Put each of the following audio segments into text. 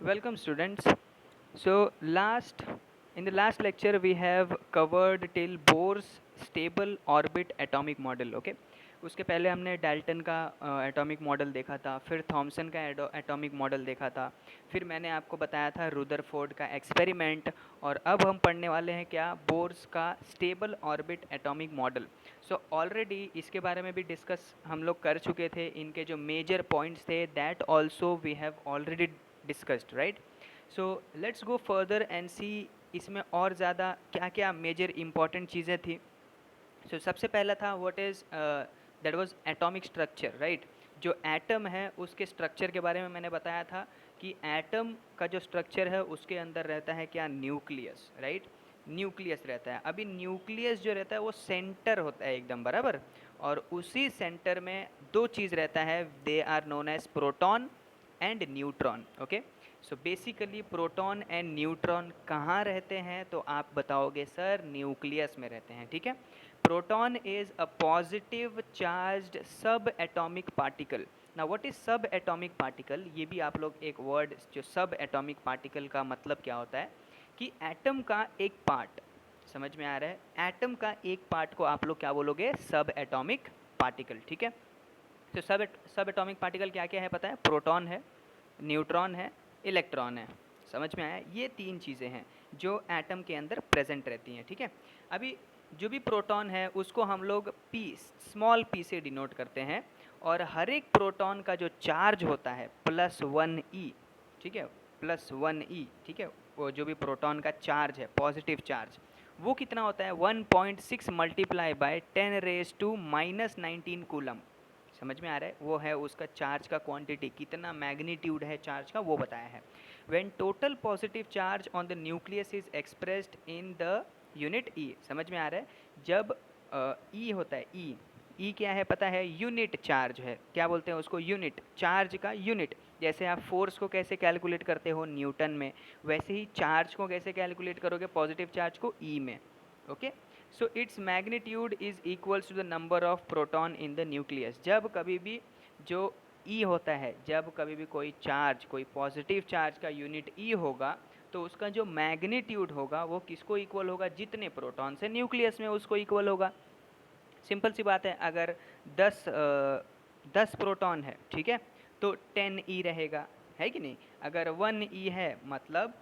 Welcome students. So in the last lecture we have covered till Bohr's stable orbit atomic model. Okay. उसके पहले हमने Dalton का atomic model देखा था, फिर थॉमसन का एटॉमिक मॉडल देखा था, फिर मैंने आपको बताया था रुदरफोर्ड का एक्सपेरिमेंट, और अब हम पढ़ने वाले हैं क्या, बोर्स का stable orbit atomic model. So already इसके बारे में भी डिस्कस हम लोग कर चुके थे, इनके जो मेजर पॉइंट्स थे that also we have already discussed, right. So let's go further and see इसमें और ज़्यादा क्या क्या मेजर इंपॉर्टेंट चीज़ें थी। सो सबसे पहला था what is that was atomic structure, right. जो एटम है उसके स्ट्रक्चर के बारे में मैंने बताया था कि एटम का जो स्ट्रक्चर है उसके अंदर रहता है क्या, न्यूक्लियस, राइट। न्यूक्लियस रहता है। अभी न्यूक्लियस जो रहता है वो सेंटर होता है एकदम बराबर, और उसी सेंटर में दो चीज़ रहता है, they are known as proton and neutron. Okay. So basically proton and neutron कहाँ रहते हैं, तो आप बताओगे सर न्यूक्लियस में रहते हैं, ठीक है। Proton is a positive charged सब एटॉमिक पार्टिकल। ना व्हाट इज सब एटॉमिक पार्टिकल, ये भी आप लोग एक वर्ड, जो सब एटॉमिक पार्टिकल का मतलब क्या होता है कि एटम का एक पार्ट, समझ में आ रहा है, एटम का एक पार्ट को आप लोग क्या बोलोगे, सब एटॉमिक पार्टिकल, ठीक है। तो सब एटॉमिक पार्टिकल क्या क्या है पता है, प्रोटॉन है, न्यूट्रॉन है, इलेक्ट्रॉन है। समझ में आया, ये तीन चीज़ें हैं जो एटम के अंदर प्रेजेंट रहती हैं, ठीक है। अभी जो भी प्रोटॉन है उसको हम लोग पी, स्मॉल पी से डिनोट करते हैं, और हर एक प्रोटॉन का जो चार्ज होता है +1 e, ठीक है, +1 e, ठीक है। वो जो भी प्रोटॉन का चार्ज है, पॉजिटिव चार्ज, वो कितना होता है, 1.6 मल्टीप्लाई बाय 10⁻⁻19 कूलम। समझ में आ रहा है, वो है उसका चार्ज का क्वांटिटी, कितना मैग्नीट्यूड है चार्ज का वो बताया है। When total positive charge on the nucleus is expressed in the unit e, समझ में आ रहा है, जब ई होता है, ई, ई क्या है पता है, यूनिट चार्ज है, क्या बोलते हैं उसको, यूनिट चार्ज का यूनिट। जैसे आप फोर्स को कैसे कैलकुलेट करते हो न्यूटन में, वैसे ही चार्ज को कैसे कैलकुलेट करोगे, पॉजिटिव चार्ज को ई में। Okay. So it's magnitude is equals to the number of proton in the nucleus. जब कभी भी जो ई होता है, जब कभी भी कोई चार्ज, कोई पॉजिटिव चार्ज का यूनिट ई होगा, तो उसका जो मैग्नीट्यूड होगा वो किसको इक्वल होगा, जितने प्रोटॉन से न्यूक्लियस में उसको इक्वल होगा। सिंपल सी बात है, अगर 10 प्रोटॉन है, ठीक है, तो 10 ई रहेगा, है कि नहीं। अगर 1 ई है मतलब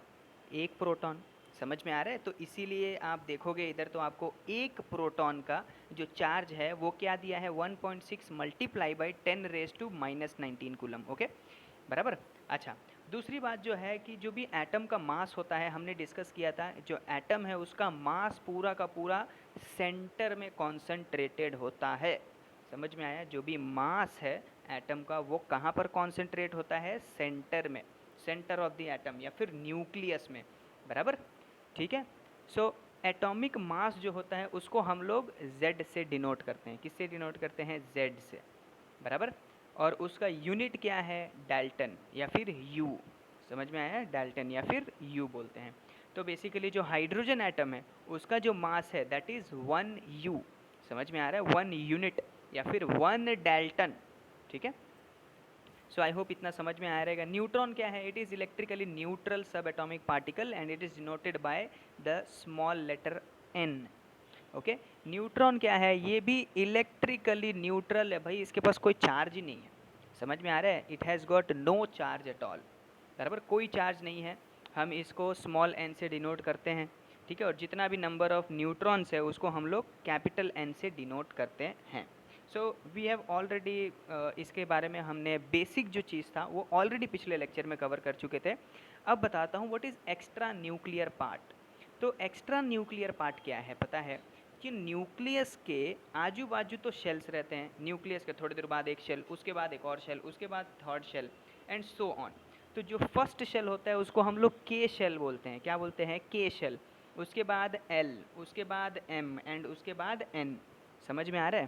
एक प्रोटॉन। समझ में आ रहा है, तो इसीलिए आप देखोगे इधर तो आपको एक प्रोटॉन का जो चार्ज है वो क्या दिया है, 1.6 मल्टीप्लाई बाई 10⁻⁻19 कूलम। ओके, बराबर। अच्छा, दूसरी बात जो है कि जो भी एटम का मास होता है, हमने डिस्कस किया था, जो एटम है उसका मास पूरा का पूरा सेंटर में कॉन्सेंट्रेटेड होता है। समझ में आया, जो भी मास है एटम का वो कहाँ पर कॉन्सेंट्रेट होता है, सेंटर में, सेंटर ऑफ द एटम या फिर न्यूक्लियस में, बराबर, ठीक है। सो एटॉमिक मास जो होता है उसको हम लोग Z से डिनोट करते हैं, किससे डिनोट करते हैं, Z से, बराबर। और उसका यूनिट क्या है, डाल्टन या फिर U। समझ में आया, डाल्टन या फिर U बोलते हैं। तो बेसिकली जो हाइड्रोजन एटम है उसका जो मास है दैट इज़ 1 U। समझ में आ रहा है, 1 यूनिट या फिर 1 डाल्टन, ठीक है। सो आई होप इतना समझ में आया रहेगा। न्यूट्रॉन क्या है, it is electrically neutral sub atomic particle and it is denoted by the small letter n। Okay, neutron क्या है, ये भी इलेक्ट्रिकली न्यूट्रल है भाई, इसके पास कोई चार्ज ही नहीं है। समझ में आ रहा है, it has got no charge at all, बराबर, कोई चार्ज नहीं है। हम इसको स्मॉल n से डिनोट करते हैं, ठीक है, और जितना भी नंबर ऑफ न्यूट्रॉन्स है उसको हम लोग कैपिटल N से डिनोट करते हैं। सो वी हैव ऑलरेडी, इसके बारे में हमने बेसिक जो चीज़ था वो ऑलरेडी पिछले लेक्चर में कवर कर चुके थे। अब बताता हूँ what is extra nuclear part. तो एक्स्ट्रा न्यूक्लियर पार्ट क्या है पता है, कि न्यूक्लियस के आजू बाजू तो शेल्स रहते हैं, न्यूक्लियस के थोड़ी देर बाद एक शेल, उसके बाद एक और शेल, उसके बाद third shell, and so on. तो जो फर्स्ट शेल होता है उसको हम लोग के शेल बोलते हैं, क्या बोलते हैं, के शेल। उसके बाद एल, उसके बाद एम, एंड उसके बाद एन। समझ में आ रहा है,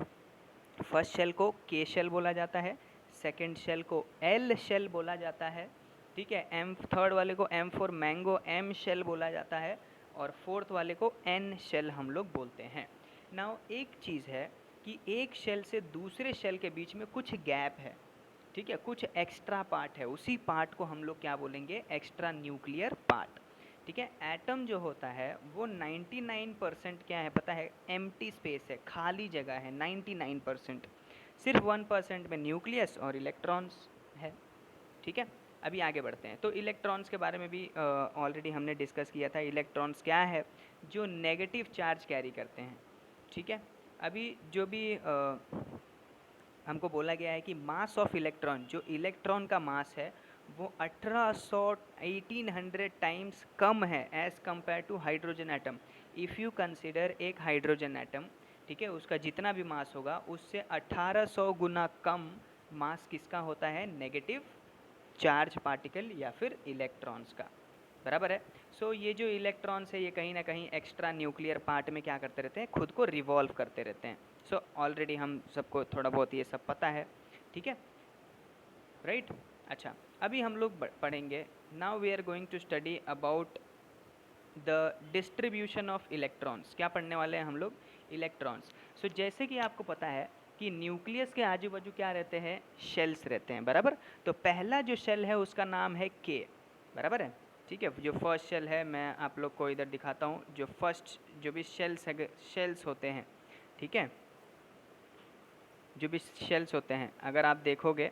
फर्स्ट शेल को के शेल बोला जाता है, सेकेंड शेल को एल शेल बोला जाता है, ठीक है, एम, थर्ड वाले को M for mango M shell बोला जाता है, और फोर्थ वाले को एन शेल हम लोग बोलते हैं। नाउ एक चीज़ है कि एक शेल से दूसरे शेल के बीच में कुछ गैप है, ठीक है, कुछ एक्स्ट्रा पार्ट है, उसी पार्ट को हम लोग क्या बोलेंगे, एक्स्ट्रा न्यूक्लियर पार्ट। ठीक है, एटम जो होता है वो 99% क्या है पता है, एम्प्टी स्पेस है, खाली जगह है 99%। सिर्फ 1% में न्यूक्लियस और इलेक्ट्रॉन्स है। ठीक है, अभी आगे बढ़ते हैं। तो इलेक्ट्रॉन्स के बारे में भी ऑलरेडी हमने डिस्कस किया था। इलेक्ट्रॉन्स क्या है, जो नेगेटिव चार्ज कैरी करते हैं। ठीक है, अभी जो भी हमको बोला गया है कि मास ऑफ इलेक्ट्रॉन, जो इलेक्ट्रॉन का मास है वो 1800 टाइम्स कम है as compare to hydrogen atom. If you consider एक हाइड्रोजन एटम, ठीक है, उसका जितना भी मास होगा उससे 1800 गुना कम मास किसका होता है, नेगेटिव चार्ज पार्टिकल या फिर इलेक्ट्रॉन्स का। बराबर है। सो ये जो इलेक्ट्रॉन्स है ये कहीं ना कहीं एक्स्ट्रा न्यूक्लियर पार्ट में क्या करते रहते हैं, खुद को रिवॉल्व करते रहते हैं। सो ऑलरेडी हम सबको थोड़ा बहुत ये सब पता है। ठीक है, राइट। अच्छा, अभी हम लोग पढ़ेंगे, now we are going to study about the distribution of electrons. क्या पढ़ने वाले हैं हम लोग, इलेक्ट्रॉन्स। सो जैसे कि आपको पता है कि न्यूक्लियस के आजू बाजू क्या रहते हैं, शेल्स रहते हैं, बराबर। तो पहला जो शेल है उसका नाम है के, बराबर है। ठीक है, जो फर्स्ट शेल है मैं आप लोग को इधर दिखाता हूँ। जो फर्स्ट जो भी शेल्स होते हैं, ठीक है, जो भी शेल्स होते हैं अगर आप देखोगे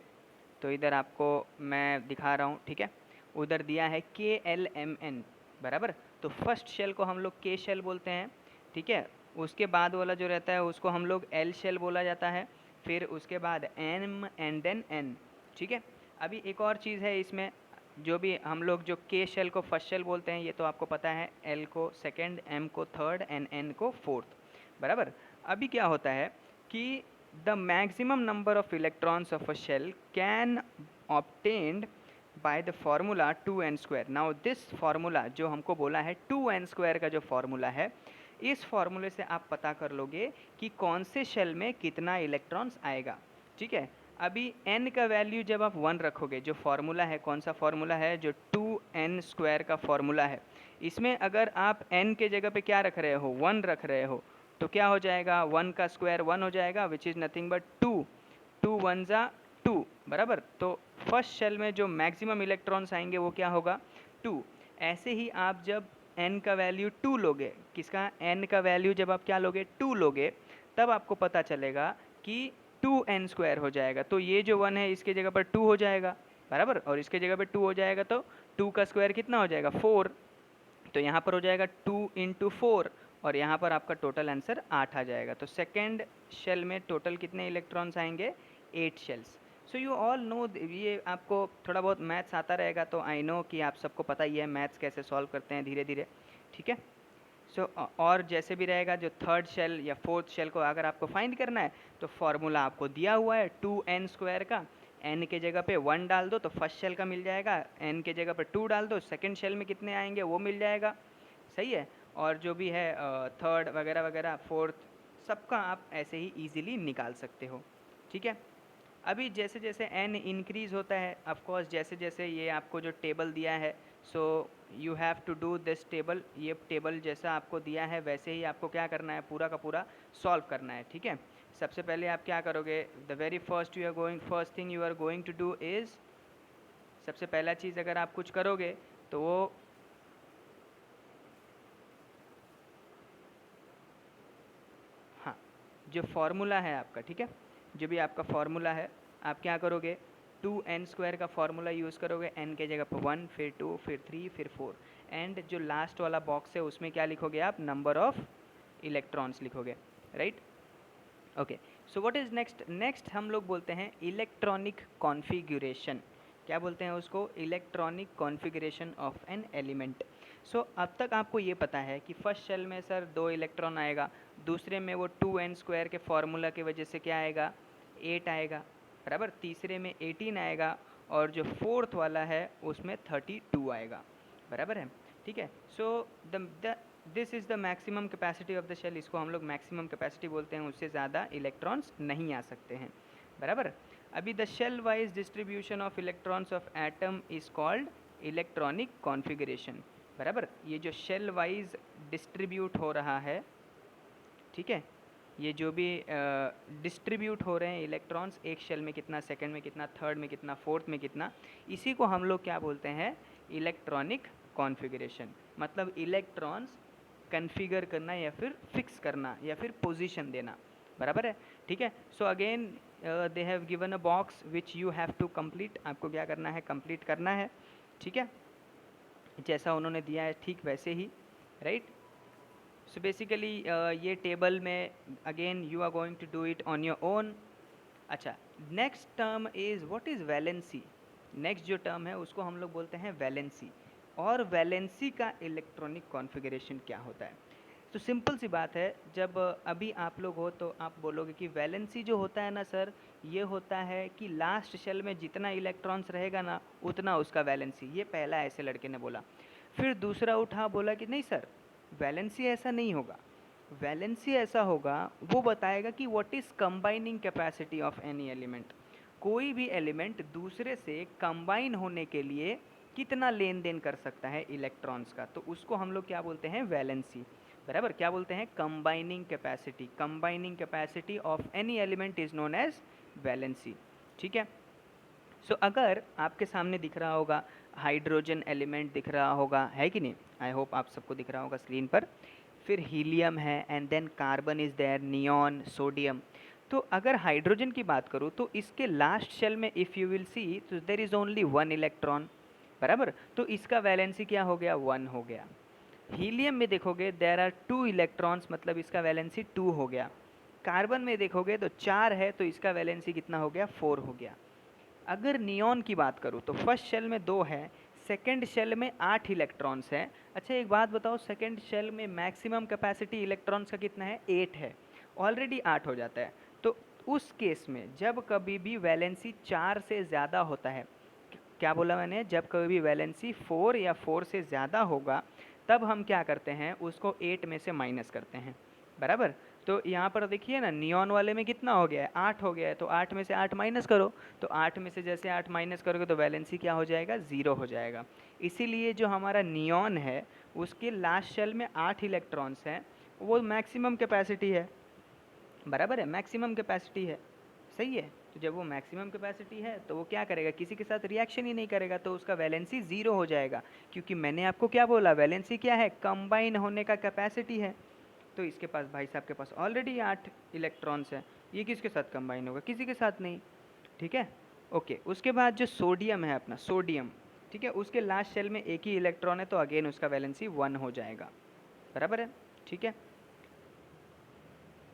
तो इधर आपको मैं दिखा रहा हूँ। ठीक है, उधर दिया है KLMN, बराबर। तो फर्स्ट शेल को हम लोग के शेल बोलते हैं। ठीक है, उसके बाद वाला जो रहता है उसको हम लोग एल शेल बोला जाता है, फिर उसके बाद एम एंड देन एन। ठीक है, अभी एक और चीज़ है इसमें, जो भी हम लोग जो के शेल को फर्स्ट शेल बोलते हैं ये तो आपको पता है, एल को सेकेंड, एम को थर्ड एंड एन को फोर्थ, बराबर। अभी क्या होता है कि the maximum number of electrons of a shell can obtained by the formula 2n square. Now this formula जो हमको बोला है 2n square का जो फॉर्मूला है, इस फॉर्मूले से आप पता कर लोगे कि कौन से शेल में कितना इलेक्ट्रॉन्स आएगा। ठीक है, अभी n का वैल्यू जब आप 1 रखोगे, जो फॉर्मूला है कौन सा फॉर्मूला है, जो 2n स्क्वायर का फॉर्मूला है, इसमें अगर आप n के जगह पे क्या रख रहे हो, 1 रख रहे हो, तो क्या हो जाएगा, 1 का स्क्वायर 1 हो जाएगा, विच इज़ नथिंग बट 2, 2 1 ज़ा 2, बराबर। तो फर्स्ट शेल में जो मैक्सिमम इलेक्ट्रॉन्स आएंगे वो क्या होगा, 2। ऐसे ही आप जब n का वैल्यू 2 लोगे, किसका, n का वैल्यू जब आप क्या लोगे, 2 लोगे, तब आपको पता चलेगा कि 2n स्क्वायर हो जाएगा। तो ये जो 1 है इसके जगह पर 2 हो जाएगा, बराबर, और इसके जगह पर 2 हो जाएगा, तो 2 का स्क्वायर कितना हो जाएगा, 4। तो यहाँ पर हो जाएगा 2 इंटू 4, और यहाँ पर आपका टोटल आंसर 8 आ जाएगा। तो सेकेंड शेल में टोटल कितने इलेक्ट्रॉन्स आएंगे, 8 shells. So you all know, ये आपको थोड़ा बहुत मैथ्स आता रहेगा तो आई नो कि आप सबको पता ही है मैथ्स कैसे सॉल्व करते हैं धीरे धीरे। ठीक है, सो और जैसे भी रहेगा, जो थर्ड शेल या फोर्थ शेल को अगर आपको फाइंड करना है तो फॉर्मूला आपको दिया हुआ है 2n स्क्वायर का, n के जगह पे 1 डाल दो तो फर्स्ट शेल का मिल जाएगा, n के जगह पे 2 डाल दो सेकंड शेल में कितने आएंगे वो मिल जाएगा। सही है, और जो भी है थर्ड वगैरह वगैरह फोर्थ, सबका आप ऐसे ही ईजिली निकाल सकते हो। ठीक है, अभी जैसे जैसे n इंक्रीज़ होता है, ऑफ कोर्स जैसे जैसे ये आपको जो टेबल दिया है, so you have to do this table, ये टेबल जैसा आपको दिया है वैसे ही आपको क्या करना है, पूरा का पूरा सॉल्व करना है। ठीक है, सबसे पहले आप क्या करोगे, the very first thing you are going to do is, सबसे पहला चीज़ अगर आप कुछ करोगे तो वो हाँ, जो फॉर्मूला है आपका, ठीक है, जो भी आपका फॉर्मूला है, आप क्या करोगे, 2n स्क्वायर का फॉर्मूला यूज़ करोगे, n के जगह पर 1, फिर 2, फिर 3, फिर 4, एंड जो लास्ट वाला बॉक्स है उसमें क्या लिखोगे आप, नंबर ऑफ इलेक्ट्रॉन्स लिखोगे, right. Okay, so what is next, next हम लोग बोलते हैं इलेक्ट्रॉनिक कॉन्फ़िगरेशन। क्या बोलते हैं उसको, electronic configuration of an element. So अब तक आपको ये पता है कि फर्स्ट शेल में सर 2 इलेक्ट्रॉन आएगा, दूसरे में वो 2n स्क्वायर के फॉर्मूला की वजह से क्या आएगा, 8 आएगा, बराबर, तीसरे में 18 आएगा, और जो फोर्थ वाला है उसमें 32 आएगा, बराबर है। ठीक है, so the this is the maximum capacity of the shell, इसको हम लोग मैक्सिमम कैपेसिटी बोलते हैं, उससे ज़्यादा इलेक्ट्रॉन्स नहीं आ सकते हैं, बराबर। अभी the shell wise distribution of electrons of atom is called electronic configuration, बराबर। ये जो शेल वाइज डिस्ट्रीब्यूट हो रहा है, ठीक है, ये जो भी डिस्ट्रीब्यूट हो रहे हैं इलेक्ट्रॉन्स, एक शेल में कितना, सेकंड में कितना, थर्ड में कितना, फोर्थ में कितना, इसी को हम लोग क्या बोलते हैं, इलेक्ट्रॉनिक कॉन्फ़िगरेशन। मतलब इलेक्ट्रॉन्स कन्फिगर करना या फिर फिक्स करना या फिर पोजीशन देना, बराबर है, ठीक है। So again they have given a box which you have to complete, आपको क्या करना है, कंप्लीट करना है, ठीक है, जैसा उन्होंने दिया है ठीक वैसे ही, राइट। सो बेसिकली ये टेबल में again you are going to do it on your own. अच्छा, next term is what is valency. Next जो टर्म है उसको हम लोग बोलते हैं वैलेंसी, और वैलेंसी का इलेक्ट्रॉनिक कॉन्फ़िगरेशन क्या होता है। तो सिंपल सी बात है, जब अभी आप लोग हो तो आप बोलोगे कि वैलेंसी जो होता है ना सर, ये होता है कि लास्ट शेल में जितना इलेक्ट्रॉन्स रहेगा ना उतना उसका वैलेंसी। ये पहला ऐसे लड़के ने बोला। फिर दूसरा उठा बोला कि नहीं सर, वैलेंसी ऐसा नहीं होगा। वैलेंसी ऐसा होगा, वो बताएगा कि what is combining capacity of any element. कोई भी एलिमेंट दूसरे से कंबाइन होने के लिए कितना लेन देन कर सकता है इलेक्ट्रॉन्स का, तो उसको हम लोग क्या बोलते हैं, वैलेंसी, बराबर। क्या बोलते हैं, combining capacity. Combining capacity of any element is known as valency, ठीक है। सो अगर आपके सामने दिख रहा होगा हाइड्रोजन एलिमेंट दिख रहा होगा, है कि नहीं, आई होप आप सबको दिख रहा होगा स्क्रीन पर। फिर हीलियम है and then carbon is there, neon, sodium. तो अगर हाइड्रोजन की बात करूँ तो इसके लास्ट शेल में इफ़ यू विल सी तो देर इज़ ओनली 1 इलेक्ट्रॉन, बराबर। तो इसका वैलेंसी क्या हो गया, 1 हो गया। हीलियम में देखोगे देर आर 2 इलेक्ट्रॉन्स, मतलब इसका वैलेंसी 2 हो गया। कार्बन में देखोगे तो 4 है, तो इसका वैलेंसी कितना हो गया, 4 हो गया। अगर नियॉन की बात करूँ तो फर्स्ट शेल में 2 है, सेकेंड शेल में 8 इलेक्ट्रॉन्स हैं। अच्छा एक बात बताओ, सेकेंड शेल में मैक्सिमम कैपेसिटी इलेक्ट्रॉन्स का कितना है, 8 है, ऑलरेडी 8 हो जाता है। तो उस केस में जब कभी भी वैलेंसी 4 से ज़्यादा होता है, क्या बोला मैंने, जब कभी भी वैलेंसी 4 या 4 से ज़्यादा होगा, तब हम क्या करते हैं, उसको 8 में से माइनस करते हैं, बराबर। तो यहाँ पर देखिए ना, नियॉन वाले में कितना हो गया है, 8 हो गया है, तो 8 में से 8 माइनस करो। तो 8 में से जैसे 8 माइनस करोगे तो वैलेंसी क्या हो जाएगा, 0 हो जाएगा। इसीलिए जो हमारा नियॉन है उसके लास्ट शेल में 8 इलेक्ट्रॉन्स हैं, वो मैक्सिमम कैपेसिटी है, बराबर है, मैक्सिमम कैपेसिटी है, सही है। तो जब वो मैक्सिमम कैपेसिटी है तो वो क्या करेगा, किसी के साथ रिएक्शन ही नहीं करेगा, तो उसका वैलेंसी 0 हो जाएगा। क्योंकि मैंने आपको क्या बोला, वैलेंसी क्या है, कंबाइन होने का कैपेसिटी है। तो इसके पास, भाई साहब के पास ऑलरेडी 8 इलेक्ट्रॉन्स हैं, ये किसके साथ कंबाइन होगा, किसी के साथ नहीं, ठीक है। ओके, उसके बाद जो सोडियम है अपना, सोडियम, ठीक है, उसके लास्ट शेल में एक ही इलेक्ट्रॉन है, तो अगेन उसका वैलेंसी 1 हो जाएगा, बराबर है, ठीक है।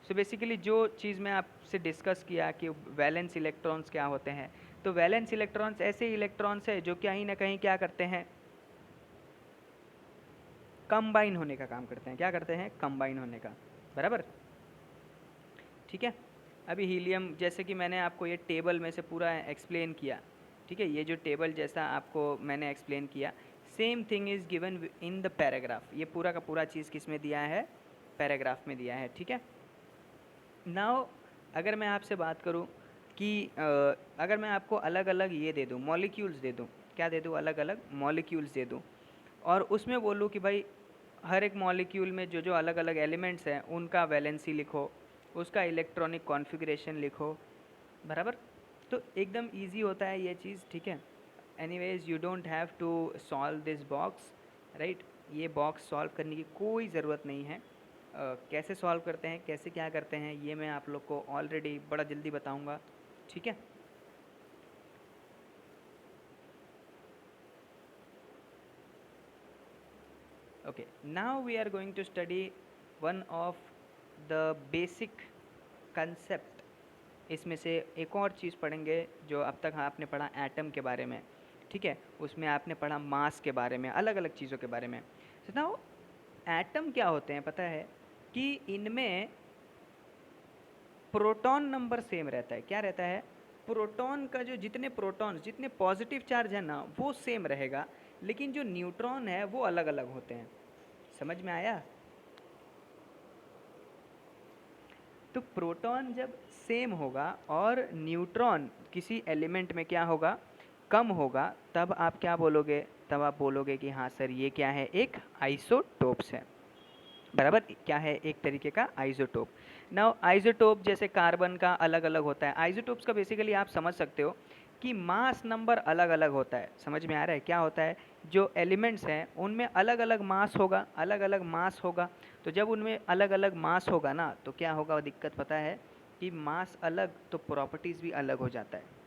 सो बेसिकली जो चीज़ मैं आपसे डिस्कस किया कि वैलेंस इलेक्ट्रॉन्स क्या होते हैं, तो वैलेंस इलेक्ट्रॉन्स ऐसे इलेक्ट्रॉन्स है जो कहीं ना कहीं क्या करते हैं, कंबाइन होने का काम करते हैं। क्या करते हैं, कंबाइन होने का, बराबर, ठीक है। अभी हीलियम, जैसे कि मैंने आपको ये टेबल में से पूरा एक्सप्लेन किया, ठीक है, ये जो टेबल जैसा आपको मैंने एक्सप्लेन किया, same thing is given in the paragraph. ये पूरा का पूरा चीज़ किस में दिया है, पैराग्राफ में दिया है, ठीक है। नाउ अगर मैं आपसे बात करूं कि अगर मैं आपको अलग अलग ये दे दूं, मॉलिक्यूल्स दे दूं, क्या दे दूं, अलग अलग मॉलिक्यूल्स दे दूं, और उसमें बोलूं कि भाई हर एक मॉलिक्यूल में जो जो अलग अलग एलिमेंट्स हैं उनका वैलेंसी लिखो, उसका इलेक्ट्रॉनिक कॉन्फ़िगरेशन लिखो, बराबर। तो एकदम इजी होता है ये चीज़, ठीक है। Anyways you don't have to solve this box, right. ये बॉक्स सॉल्व करने की कोई ज़रूरत नहीं है। कैसे सॉल्व करते हैं, कैसे क्या करते हैं, ये मैं आप लोग को ऑलरेडी बड़ा जल्दी बताऊंगा, ठीक है। Okay, now we are going to study one of the basic concept. इसमें से एक और चीज़ पढ़ेंगे जो अब तक आपने पढ़ा एटम के बारे में, ठीक है, उसमें आपने पढ़ा मास के बारे में, अलग अलग चीज़ों के बारे में। नाउ एटम क्या होते हैं पता है, कि इनमें प्रोटॉन नंबर सेम रहता है। क्या रहता है, प्रोटॉन का जो जितने प्रोटॉन्स, जितने पॉजिटिव चार्ज है ना वो सेम रहेगा, लेकिन जो न्यूट्रॉन है वो अलग अलग होते हैं। समझ में आया। तो प्रोटॉन जब सेम होगा और न्यूट्रॉन किसी एलिमेंट में क्या होगा, कम होगा, तब आप क्या बोलोगे, तब आप बोलोगे कि हाँ सर ये क्या है, एक आइसोटोप्स है। बराबर, क्या है, एक तरीके का आइसोटोप। नाउ आइसोटोप जैसे कार्बन का अलग अलग होता है, आइसोटोप्स का बेसिकली आप समझ सकते हो कि मास नंबर अलग अलग होता है। समझ में आ रहा है क्या होता है, जो एलिमेंट्स हैं उनमें अलग अलग मास होगा, अलग अलग मास होगा। तो जब उनमें अलग अलग मास होगा ना, तो क्या होगा, दिक्कत पता है कि मास अलग तो प्रॉपर्टीज़ भी अलग हो जाता है।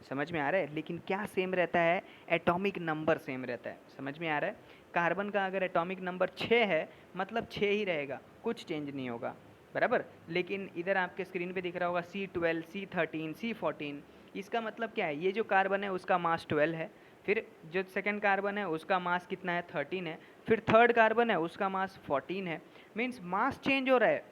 समझ में आ रहा है, लेकिन क्या सेम रहता है, एटॉमिक नंबर सेम रहता है। समझ में आ रहा है, कार्बन का अगर एटॉमिक नंबर 6 है मतलब 6 ही रहेगा, कुछ चेंज नहीं होगा, बराबर। लेकिन इधर आपके स्क्रीन पे दिख रहा होगा C12, C13, C14, इसका मतलब क्या है, ये जो कार्बन है उसका मास 12 है, फिर जो सेकंड कार्बन है उसका मास कितना है, 13 है, फिर थर्ड कार्बन है उसका मास 14 है। मीन्स मास चेंज हो रहा है,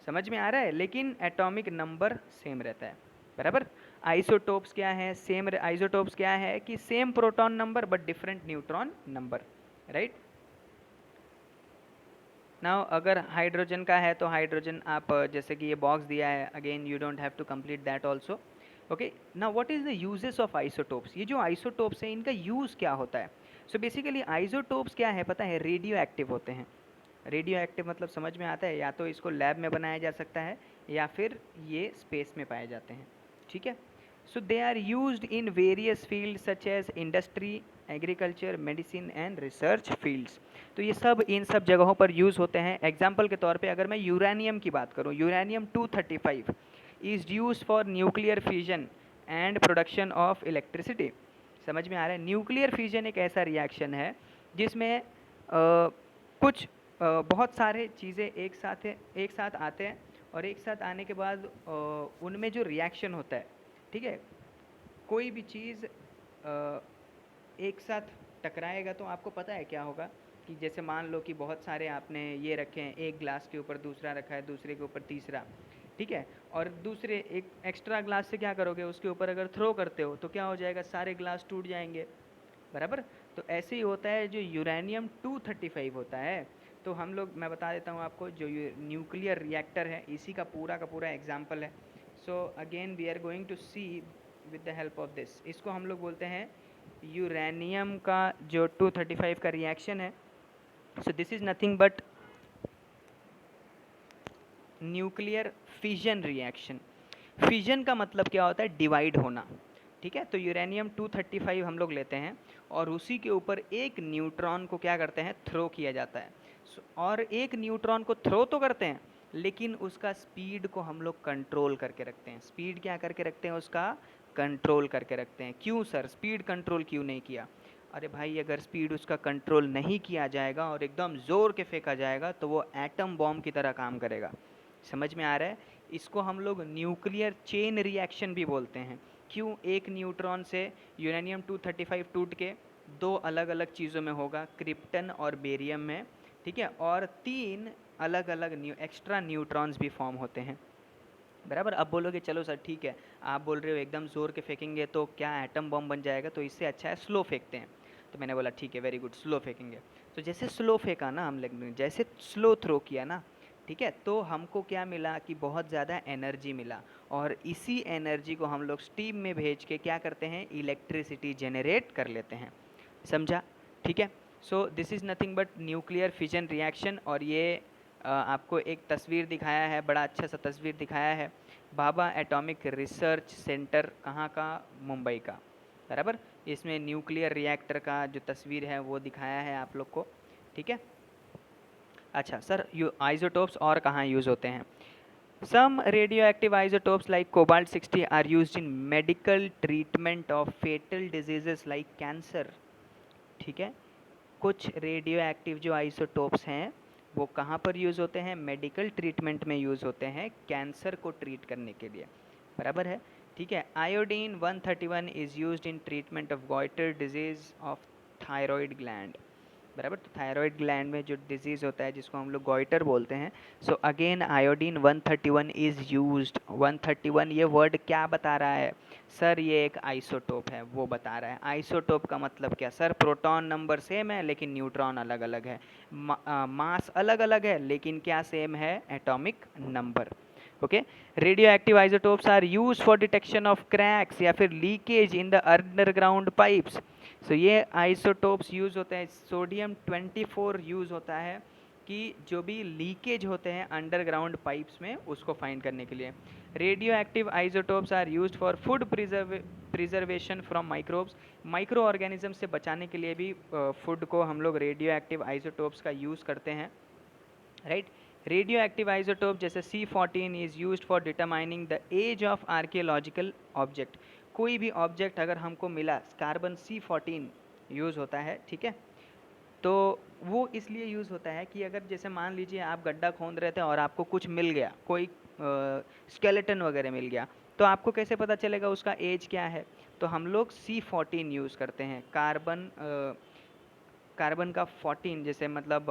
समझ में आ रहा है, लेकिन एटॉमिक नंबर सेम रहता है, बराबर। आइसोटोप्स क्या है, सेम आइसोटोप्स क्या है कि same proton number but different neutron number, right. Now अगर हाइड्रोजन का है तो हाइड्रोजन आप जैसे कि ये बॉक्स दिया है, again you don't have to complete that also. Okay, now what is the uses of isotopes, ये जो आइसोटोप्स हैं इनका यूज़ क्या होता है। सो बेसिकली आइसोटोप्स क्या है पता है, रेडियो एक्टिव होते हैं। रेडियो एक्टिव मतलब समझ में आता है, या तो इसको लैब में बनाया जा सकता है या फिर ये स्पेस में पाए जाते हैं, ठीक है। So they are used in various field such as industry, agriculture, medicine and research fields. तो ये सब इन सब जगहों पर यूज़ होते हैं। एग्जाम्पल के तौर पे अगर मैं यूरेनियम की बात करूँ, uranium 235 is use for nuclear fusion and production of electricity. समझ में आ रहा है, न्यूक्लियर फ्यूजन एक ऐसा रिएक्शन है जिसमें कुछ बहुत सारे चीज़ें एक साथ आते हैं, और एक साथ आने के बाद उनमें जो रिएक्शन होता है, ठीक है, कोई भी चीज़ एक साथ टकराएगा तो आपको पता है क्या होगा, कि जैसे मान लो कि बहुत सारे आपने ये रखे हैं, एक ग्लास के ऊपर दूसरा रखा है, दूसरे के ऊपर तीसरा, ठीक है, और दूसरे एक एक्स्ट्रा ग्लास से क्या करोगे, उसके ऊपर अगर थ्रो करते हो तो क्या हो जाएगा, सारे ग्लास टूट जाएंगे, बराबर। तो ऐसे ही होता है जो यूरेनियम 235 होता है। तो हम लोग, मैं बता देता हूँ आपको, जो न्यूक्लियर रिएक्टर है इसी का पूरा एग्जाम्पल है। So again we are going to see with the help of this, इसको हम लोग बोलते हैं यूरेनियम का जो 235 का रिएक्शन है। So this is nothing but nuclear fission reaction. Fission का मतलब क्या होता है, डिवाइड होना, ठीक है। तो यूरेनियम 235 हम लोग लेते हैं और उसी के ऊपर एक न्यूट्रॉन को क्या करते हैं, थ्रो किया जाता है। और एक न्यूट्रॉन को थ्रो तो करते हैं, लेकिन उसका स्पीड को हम लोग कंट्रोल करके रखते हैं। स्पीड क्या करके रखते हैं, उसका कंट्रोल करके रखते हैं। क्यों सर, स्पीड कंट्रोल क्यों नहीं किया। अरे भाई, अगर स्पीड उसका कंट्रोल नहीं किया जाएगा और एकदम ज़ोर के फेंका जाएगा तो वो एटम बॉम्ब की तरह काम करेगा। समझ में आ रहा है, इसको हम लोग न्यूक्लियर चेन रिएक्शन भी बोलते हैं। क्यों, एक न्यूट्रॉन से यूरेनियम 235 टूट के दो अलग अलग चीज़ों में होगा, क्रिप्टन और बेरियम में, ठीक है, और तीन अलग अलग एक्स्ट्रा न्यूट्रॉन्स भी फॉर्म होते हैं, बराबर। अब बोलोगे चलो सर ठीक है, आप बोल रहे हो एकदम ज़ोर के फेंकेंगे तो क्या एटम बॉम्ब बन जाएगा, तो इससे अच्छा है स्लो फेंकते हैं। तो मैंने बोला ठीक है, वेरी गुड, स्लो फेंकेंगे। तो जैसे स्लो फेंका ना हम लोग ने, जैसे स्लो थ्रो किया ना, ठीक है, तो हमको क्या मिला कि बहुत ज़्यादा एनर्जी मिला, और इसी एनर्जी को हम लोग स्टीम में भेज के क्या करते हैं, इलेक्ट्रिसिटी जनरेट कर लेते हैं। समझा, ठीक है। So this is nothing but nuclear fission reaction. और ये आपको एक तस्वीर दिखाया है, बड़ा अच्छा सा तस्वीर दिखाया है, भाभा एटॉमिक रिसर्च सेंटर, कहाँ का, मुंबई का, बराबर। इसमें न्यूक्लियर रिएक्टर का जो तस्वीर है वो दिखाया है आप लोग को, ठीक है। अच्छा सर, आइसोटोप्स और कहाँ यूज़ होते हैं। Some radio active isotopes like cobalt 60 are use in medical treatment of fatal diseases like cancer, ठीक है। कुछ रेडियो एक्टिव जो आइसोटोप्स हैं वो कहाँ पर यूज़ होते हैं, मेडिकल ट्रीटमेंट में यूज़ होते हैं, कैंसर को ट्रीट करने के लिए, बराबर है, ठीक है। Iodine 131 is used in treatment of goitre disease of thyroid gland, बराबर। तो थायराइड ग्लैंड में जो डिजीज़ होता है जिसको हम लोग गॉइटर बोलते हैं, so again iodine 131 is used. 131 ये वर्ड क्या बता रहा है सर, ये एक आइसोटोप है, वो बता रहा है। आइसोटोप का मतलब क्या सर, प्रोटॉन नंबर सेम है लेकिन न्यूट्रॉन अलग अलग है, मास अलग अलग है लेकिन क्या सेम है, atomic number. Okay, radio active isotopes are use for detection of cracks या फिर leakage in the underground pipes. So ये आइसोटोप्स यूज़ होते हैं, सोडियम 24 यूज़ होता है कि जो भी लीकेज होते हैं अंडरग्राउंड पाइप्स में उसको फाइंड करने के लिए। Radio active isotopes are used for food preservation from microbes, microorganism से बचाने के लिए भी फूड को हम लोग रेडियो एक्टिव आइसोटोप्स का यूज़ करते हैं, राइट। रेडियो एक्टिव आइसोटोप जैसे C14 is used for determining the age of archaeological object. कोई भी ऑब्जेक्ट अगर हमको मिला, कार्बन C14 यूज़ होता है, ठीक है। तो वो इसलिए यूज़ होता है कि अगर जैसे मान लीजिए आप गड्ढा खोद रहे थे और आपको कुछ मिल गया, कोई स्केलेटन वगैरह मिल गया, तो आपको कैसे पता चलेगा उसका एज क्या है? तो हम लोग C14 यूज़ करते हैं, कार्बन का 14, जैसे मतलब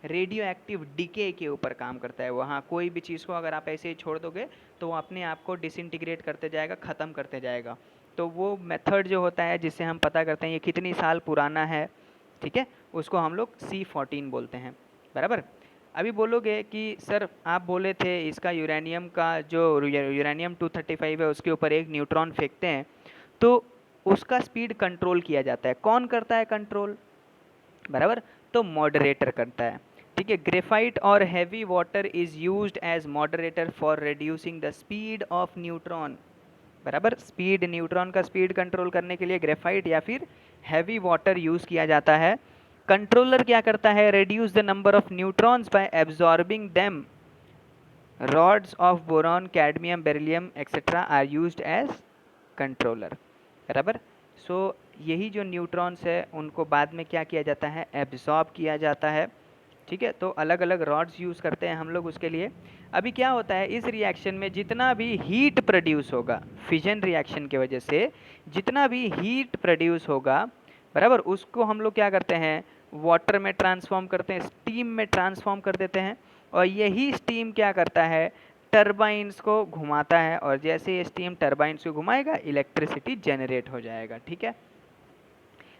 रेडियो एक्टिव डीके के ऊपर काम करता है। वहाँ कोई भी चीज़ को अगर आप ऐसे ही छोड़ दोगे तो वो अपने आप को डिसइंटीग्रेट करते जाएगा, ख़त्म करते जाएगा। तो वो मेथड जो होता है जिससे हम पता करते हैं ये कितनी साल पुराना है, ठीक है, उसको हम लोग C14 बोलते हैं, बराबर। अभी बोलोगे कि सर आप बोले थे इसका यूरेनियम का जो यूरेनियम 235 है उसके ऊपर एक न्यूट्रॉन फेंकते हैं तो उसका स्पीड कंट्रोल किया जाता है, कौन करता है कंट्रोल? बराबर, तो मॉडरेटर करता है, ठीक है। ग्रेफाइट और heavy water is used as moderator for reducing the speed of neutron, बराबर। स्पीड, न्यूट्रॉन का स्पीड कंट्रोल करने के लिए ग्रेफाइट या फिर हैवी वाटर यूज किया जाता है। कंट्रोलर क्या करता है? Reduce the number of neutrons by absorbing them. Rods of boron, cadmium, beryllium etcetera are used as controller, बराबर। सो यही जो न्यूट्रॉन्स है उनको बाद में क्या किया जाता है? एब्जॉर्ब किया जाता है, ठीक है। तो अलग अलग रॉड्स यूज़ करते हैं हम लोग उसके लिए। अभी क्या होता है इस रिएक्शन में, जितना भी हीट प्रोड्यूस होगा फिजन रिएक्शन की वजह से, जितना भी हीट प्रोड्यूस होगा, बराबर, उसको हम लोग क्या करते हैं? वाटर में ट्रांसफॉर्म करते हैं, स्टीम में ट्रांसफॉर्म कर देते हैं। और यही स्टीम क्या करता है? टरबाइंस को घुमाता है, और जैसे ये स्टीम टरबाइंस को घुमाएगा इलेक्ट्रिसिटी जनरेट हो जाएगा, ठीक है।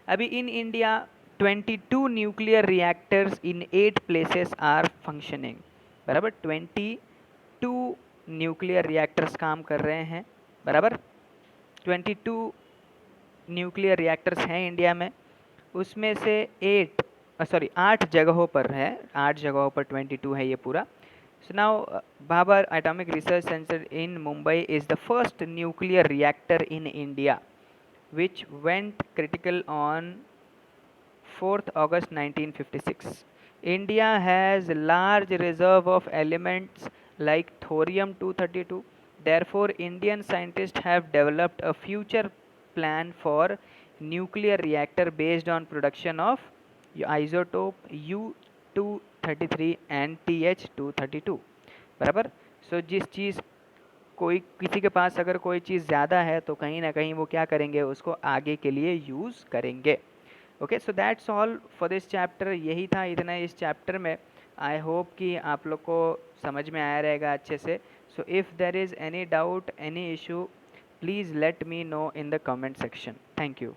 अभी in India 22 nuclear reactors in 8 places are functioning, बराबर। 22 न्यूक्लियर रिएक्टर्स काम कर रहे हैं, बराबर। 22 न्यूक्लियर रिएक्टर्स हैं इंडिया में, उसमें से 8 जगहों पर है, 8 जगहों पर 22 है ये पूरा। So now Bhabur Atomic Research Center in Mumbai is the first nuclear reactor in India which went critical on 4th August 1956. India has large reserve of elements like thorium 232. Therefore, Indian scientists have developed a future plan for nuclear reactor based on production of isotope U-233 and TH-232, बराबर। सो जिस चीज़ कोई किसी के पास अगर कोई चीज़ ज़्यादा है तो कहीं ना कहीं वो क्या करेंगे? उसको आगे के लिए यूज़ करेंगे। Okay, so that's all for this chapter. यही था इतना इस चैप्टर में। आई होप कि आप लोग को समझ में आया रहेगा अच्छे से। So if there is any doubt, any issue, please let me know in the comment section. Thank you.